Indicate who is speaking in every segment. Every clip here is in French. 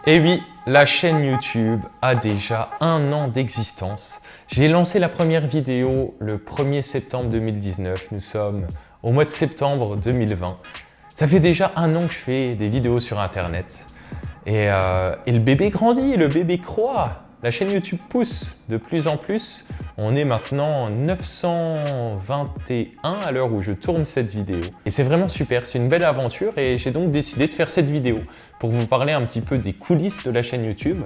Speaker 1: Et oui, la chaîne YouTube a déjà 1 an d'existence. J'ai lancé la première vidéo le 1er septembre 2019. Nous sommes au mois de septembre 2020. Ça fait déjà 1 an que je fais des vidéos sur Internet. Et le bébé grandit, le bébé croît. La chaîne YouTube pousse de plus en plus. On est maintenant 921 à l'heure où je tourne cette vidéo. Et c'est vraiment super, c'est une belle aventure et j'ai donc décidé de faire cette vidéo pour vous parler un petit peu des coulisses de la chaîne YouTube.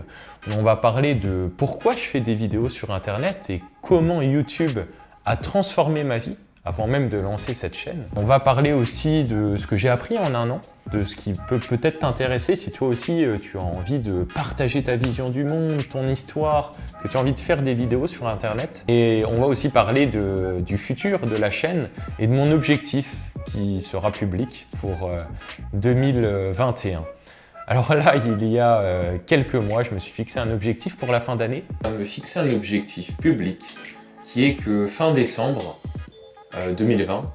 Speaker 1: On va parler de pourquoi je fais des vidéos sur Internet et comment YouTube a transformé ma vie avant même de lancer cette chaîne. On va parler aussi de ce que j'ai appris en 1 an, de ce qui peut peut-être t'intéresser si toi aussi tu as envie de partager ta vision du monde, ton histoire, que tu as envie de faire des vidéos sur Internet. Et on va aussi parler du futur de la chaîne et de mon objectif qui sera public pour 2021. Alors là, il y a quelques mois, je me suis fixé un objectif pour la fin d'année. Je me fixer un objectif public qui est que fin décembre 2020,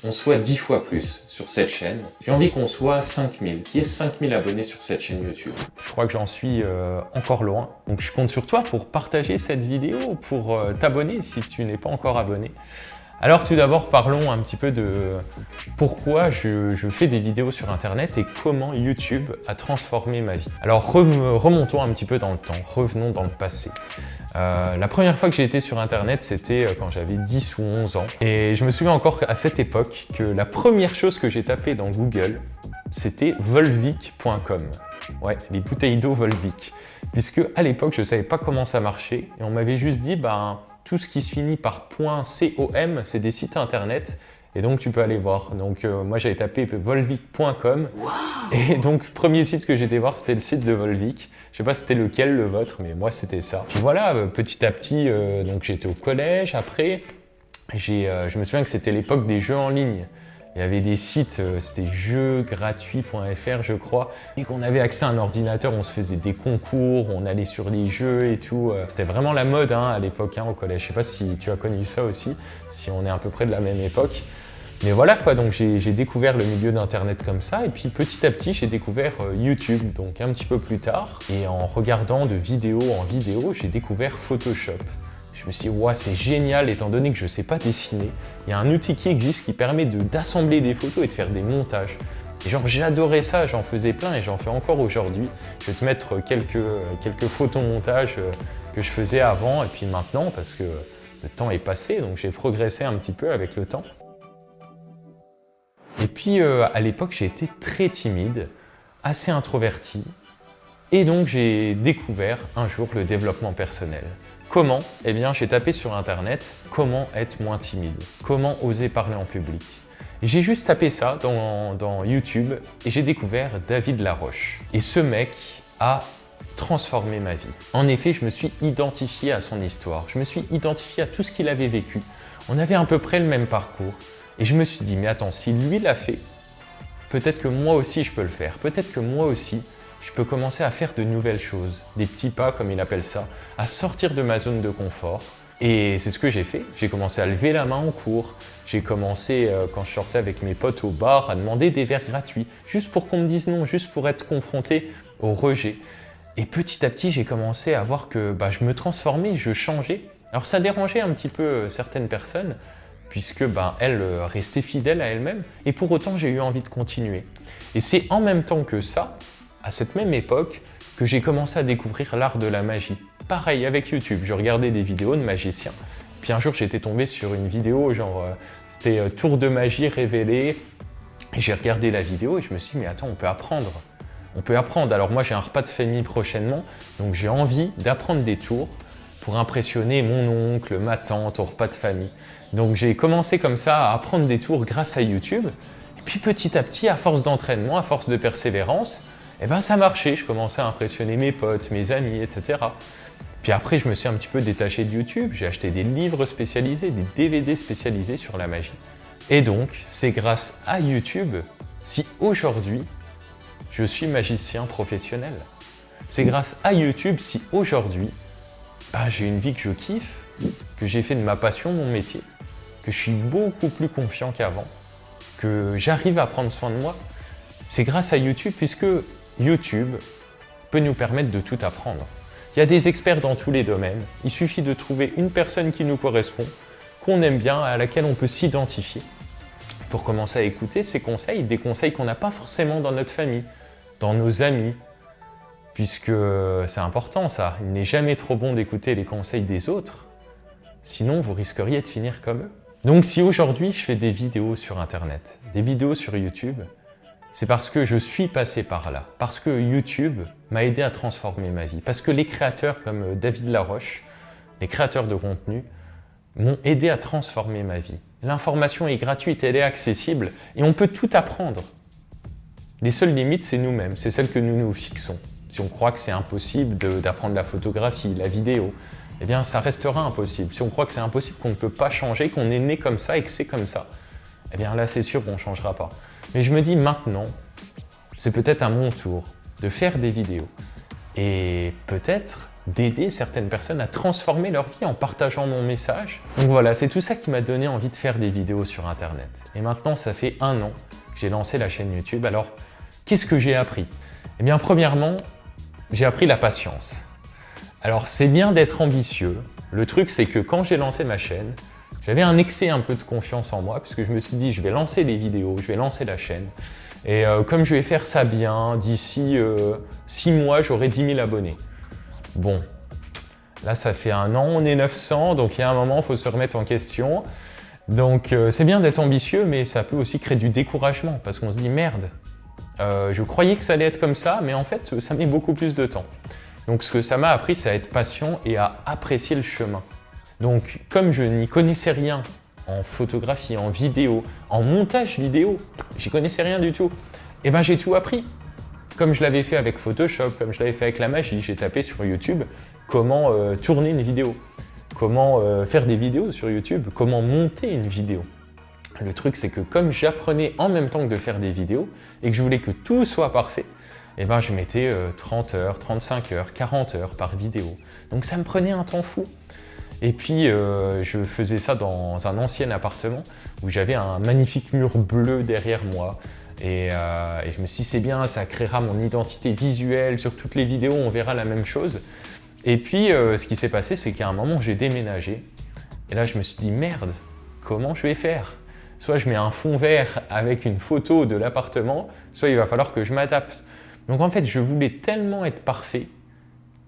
Speaker 1: on soit 10 fois plus sur cette chaîne. J'ai envie qu'on soit 5000, qu'il y ait 5000 abonnés sur cette chaîne YouTube. Je crois que j'en suis encore loin. Donc je compte sur toi pour partager cette vidéo, pour t'abonner si tu n'es pas encore abonné. Alors tout d'abord, parlons un petit peu de pourquoi je fais des vidéos sur Internet et comment YouTube a transformé ma vie. Alors remontons un petit peu dans le temps, revenons dans le passé. La première fois que j'ai été sur Internet, c'était quand j'avais 10 ou 11 ans. Et je me souviens encore à cette époque que la première chose que j'ai tapée dans Google, c'était volvic.com. Ouais, les bouteilles d'eau Volvic. Puisque à l'époque, je ne savais pas comment ça marchait et on m'avait juste dit, tout ce qui se finit par .com, c'est des sites internet et donc tu peux aller voir. Donc moi j'avais tapé volvic.com et donc premier site que j'étais voir c'était le site de Volvic. Je sais pas c'était lequel le vôtre mais moi c'était ça. Puis voilà, petit à petit donc j'étais au collège. Après je me souviens que c'était l'époque des jeux en ligne. Il y avait des sites, c'était jeuxgratuits.fr je crois. Dès qu'on avait accès à un ordinateur, on se faisait des concours, on allait sur les jeux et tout. C'était vraiment la mode à l'époque au collège. Je sais pas si tu as connu ça aussi, si on est à peu près de la même époque. Mais voilà quoi, donc j'ai découvert le milieu d'Internet comme ça. Et puis petit à petit, j'ai découvert YouTube, donc un petit peu plus tard. Et en regardant de vidéo en vidéo, j'ai découvert Photoshop. Je me suis dit, ouais, c'est génial, étant donné que je ne sais pas dessiner. Il y a un outil qui existe qui permet d'assembler des photos et de faire des montages. Et genre, j'adorais ça, j'en faisais plein et j'en fais encore aujourd'hui. Je vais te mettre quelques photomontages que je faisais avant et puis maintenant, parce que le temps est passé, donc j'ai progressé un petit peu avec le temps. Et puis, à l'époque, j'ai été très timide, assez introverti. Et donc, j'ai découvert un jour le développement personnel. Comment? Eh bien, j'ai tapé sur Internet « Comment être moins timide ?» Comment oser parler en public? J'ai juste tapé ça dans YouTube et j'ai découvert David Laroche. Et ce mec a transformé ma vie. En effet, je me suis identifié à son histoire. Je me suis identifié à tout ce qu'il avait vécu. On avait à peu près le même parcours. Et je me suis dit, mais attends, si lui l'a fait, peut-être que moi aussi je peux le faire. Peut-être que moi aussi, je peux commencer à faire de nouvelles choses, des petits pas comme il appelle ça, à sortir de ma zone de confort. Et c'est ce que j'ai fait. J'ai commencé à lever la main en cours. J'ai commencé, quand je sortais avec mes potes au bar, à demander des verres gratuits, juste pour qu'on me dise non, juste pour être confronté au rejet. Et petit à petit, j'ai commencé à voir que je me transformais, je changeais. Alors ça dérangeait un petit peu certaines personnes, puisque elles restaient fidèles à elles-mêmes. Et pour autant, j'ai eu envie de continuer. Et c'est en même temps que ça, à cette même époque, que j'ai commencé à découvrir l'art de la magie. Pareil avec YouTube, je regardais des vidéos de magiciens. Puis un jour, j'étais tombé sur une vidéo, c'était tour de magie révélé. Et j'ai regardé la vidéo et je me suis dit, mais attends, on peut apprendre. On peut apprendre. Alors moi, j'ai un repas de famille prochainement, donc j'ai envie d'apprendre des tours pour impressionner mon oncle, ma tante au repas de famille. Donc j'ai commencé comme ça à apprendre des tours grâce à YouTube. Et puis petit à petit, à force d'entraînement, à force de persévérance, ça marchait, je commençais à impressionner mes potes, mes amis, etc. Puis après, je me suis un petit peu détaché de YouTube, j'ai acheté des livres spécialisés, des DVD spécialisés sur la magie. Et donc, c'est grâce à YouTube si aujourd'hui, je suis magicien professionnel. C'est grâce à YouTube si aujourd'hui, j'ai une vie que je kiffe, que j'ai fait de ma passion mon métier, que je suis beaucoup plus confiant qu'avant, que j'arrive à prendre soin de moi. C'est grâce à YouTube puisque YouTube peut nous permettre de tout apprendre. Il y a des experts dans tous les domaines, il suffit de trouver une personne qui nous correspond, qu'on aime bien, à laquelle on peut s'identifier, pour commencer à écouter ces conseils, des conseils qu'on n'a pas forcément dans notre famille, dans nos amis, puisque c'est important ça, il n'est jamais trop bon d'écouter les conseils des autres, sinon vous risqueriez de finir comme eux. Donc si aujourd'hui je fais des vidéos sur Internet, des vidéos sur YouTube, c'est parce que je suis passé par là, parce que YouTube m'a aidé à transformer ma vie, parce que les créateurs comme David Laroche, les créateurs de contenu, m'ont aidé à transformer ma vie. L'information est gratuite, elle est accessible et on peut tout apprendre. Les seules limites, c'est nous-mêmes, c'est celles que nous nous fixons. Si on croit que c'est impossible d'apprendre la photographie, la vidéo, eh bien ça restera impossible. Si on croit que c'est impossible, qu'on ne peut pas changer, qu'on est né comme ça et que c'est comme ça, eh bien là c'est sûr qu'on ne changera pas. Mais je me dis maintenant, c'est peut-être à mon tour de faire des vidéos et peut-être d'aider certaines personnes à transformer leur vie en partageant mon message. Donc voilà, c'est tout ça qui m'a donné envie de faire des vidéos sur Internet. Et maintenant, ça fait 1 an que j'ai lancé la chaîne YouTube. Alors, qu'est-ce que j'ai appris? Eh bien, premièrement, j'ai appris la patience. Alors, c'est bien d'être ambitieux. Le truc, c'est que quand j'ai lancé ma chaîne, j'avais un excès un peu de confiance en moi, puisque je me suis dit, je vais lancer les vidéos, je vais lancer la chaîne. Et comme je vais faire ça bien, d'ici 6 mois, j'aurai 10 000 abonnés. Bon, là ça fait 1 an, on est 900, donc il y a un moment, il faut se remettre en question. Donc c'est bien d'être ambitieux, mais ça peut aussi créer du découragement, parce qu'on se dit merde, je croyais que ça allait être comme ça, mais en fait ça met beaucoup plus de temps. Donc ce que ça m'a appris, c'est à être patient et à apprécier le chemin. Donc comme je n'y connaissais rien en photographie, en vidéo, en montage vidéo, j'y connaissais rien du tout, et ben j'ai tout appris. Comme je l'avais fait avec Photoshop, comme je l'avais fait avec la magie, j'ai tapé sur YouTube comment tourner une vidéo, comment faire des vidéos sur YouTube, comment monter une vidéo. Le truc, c'est que comme j'apprenais en même temps que de faire des vidéos et que je voulais que tout soit parfait, eh ben, je mettais 30 heures, 35 heures, 40 heures par vidéo. Donc ça me prenait un temps fou. Et puis, je faisais ça dans un ancien appartement où j'avais un magnifique mur bleu derrière moi. Et je me suis dit, c'est bien, ça créera mon identité visuelle. Sur toutes les vidéos, on verra la même chose. Et puis, ce qui s'est passé, c'est qu'à un moment, j'ai déménagé. Et là, je me suis dit, merde, comment je vais faire? Soit je mets un fond vert avec une photo de l'appartement, soit il va falloir que je m'adapte. Donc en fait, je voulais tellement être parfait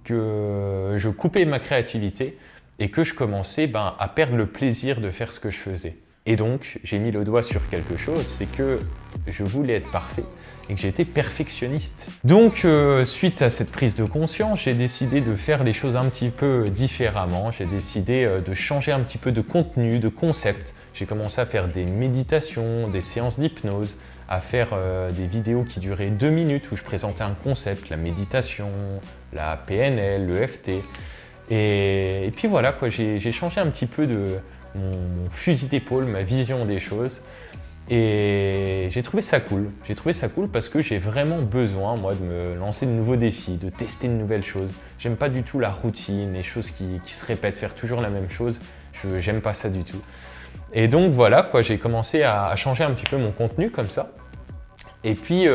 Speaker 1: que je coupais ma créativité et que je commençais à perdre le plaisir de faire ce que je faisais. Et donc, j'ai mis le doigt sur quelque chose, c'est que je voulais être parfait et que j'étais perfectionniste. Donc, suite à cette prise de conscience, j'ai décidé de faire les choses un petit peu différemment. J'ai décidé de changer un petit peu de contenu, de concept. J'ai commencé à faire des méditations, des séances d'hypnose, à faire des vidéos qui duraient 2 minutes où je présentais un concept, la méditation, la PNL, l'EFT. Et puis voilà, quoi, j'ai changé un petit peu de mon fusil d'épaule, ma vision des choses. Et j'ai trouvé ça cool. J'ai trouvé ça cool parce que j'ai vraiment besoin, moi, de me lancer de nouveaux défis, de tester de nouvelles choses. J'aime pas du tout la routine, les choses qui se répètent, faire toujours la même chose. J'aime pas ça du tout. Et donc voilà, quoi, j'ai commencé à changer un petit peu mon contenu comme ça. Et puis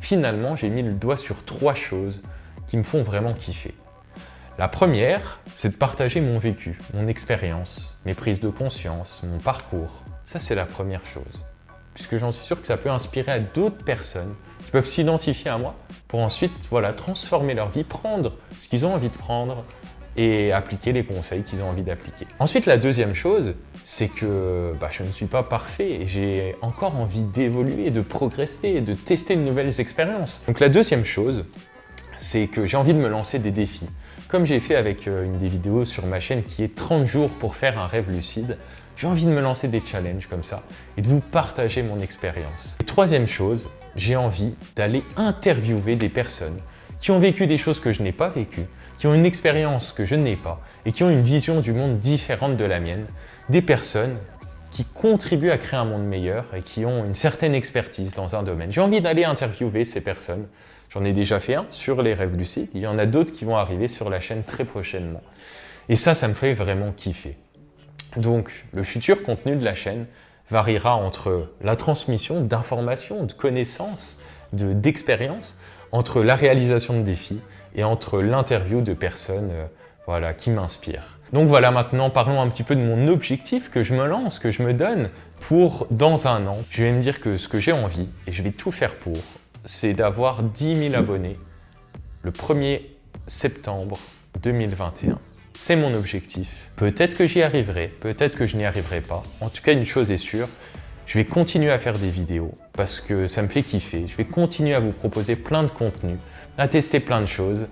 Speaker 1: finalement, j'ai mis le doigt sur 3 choses qui me font vraiment kiffer. La première, c'est de partager mon vécu, mon expérience, mes prises de conscience, mon parcours. Ça, c'est la première chose. Puisque j'en suis sûr que ça peut inspirer à d'autres personnes qui peuvent s'identifier à moi pour ensuite transformer leur vie, prendre ce qu'ils ont envie de prendre et appliquer les conseils qu'ils ont envie d'appliquer. Ensuite, la deuxième chose, c'est que je ne suis pas parfait et j'ai encore envie d'évoluer, de progresser et de tester de nouvelles expériences. Donc la deuxième chose, c'est que j'ai envie de me lancer des défis. Comme j'ai fait avec une des vidéos sur ma chaîne qui est 30 jours pour faire un rêve lucide, j'ai envie de me lancer des challenges comme ça et de vous partager mon expérience. Et troisième chose, j'ai envie d'aller interviewer des personnes qui ont vécu des choses que je n'ai pas vécues, qui ont une expérience que je n'ai pas et qui ont une vision du monde différente de la mienne. Des personnes qui contribuent à créer un monde meilleur et qui ont une certaine expertise dans un domaine. J'ai envie d'aller interviewer ces personnes. J'en ai déjà fait un sur les rêves lucides. Il y en a d'autres qui vont arriver sur la chaîne très prochainement. Et ça me fait vraiment kiffer. Donc, le futur contenu de la chaîne variera entre la transmission d'informations, de connaissances, d'expériences, entre la réalisation de défis et entre l'interview de personnes voilà, qui m'inspirent. Donc voilà, maintenant parlons un petit peu de mon objectif que je me lance, que je me donne pour dans un an. Je vais me dire que ce que j'ai envie, et je vais tout faire pour, c'est d'avoir 10 000 abonnés le 1er septembre 2021. C'est mon objectif. Peut-être que j'y arriverai, peut-être que je n'y arriverai pas. En tout cas, une chose est sûre, je vais continuer à faire des vidéos parce que ça me fait kiffer. Je vais continuer à vous proposer plein de contenus, à tester plein de choses.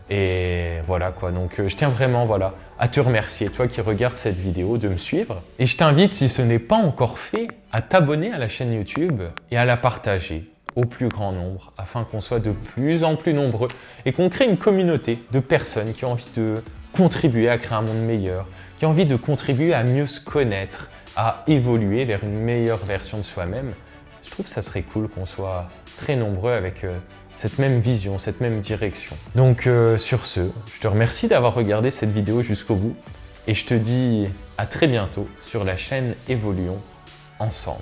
Speaker 1: Et voilà quoi, donc je tiens vraiment voilà, à te remercier, toi qui regardes cette vidéo, de me suivre. Et je t'invite, si ce n'est pas encore fait, à t'abonner à la chaîne YouTube et à la partager au plus grand nombre afin qu'on soit de plus en plus nombreux et qu'on crée une communauté de personnes qui ont envie de contribuer à créer un monde meilleur, qui ont envie de contribuer à mieux se connaître, à évoluer vers une meilleure version de soi-même. Je trouve que ça serait cool qu'on soit très nombreux avec cette même vision, cette même direction. Donc sur ce, je te remercie d'avoir regardé cette vidéo jusqu'au bout et je te dis à très bientôt sur la chaîne Évoluons ensemble.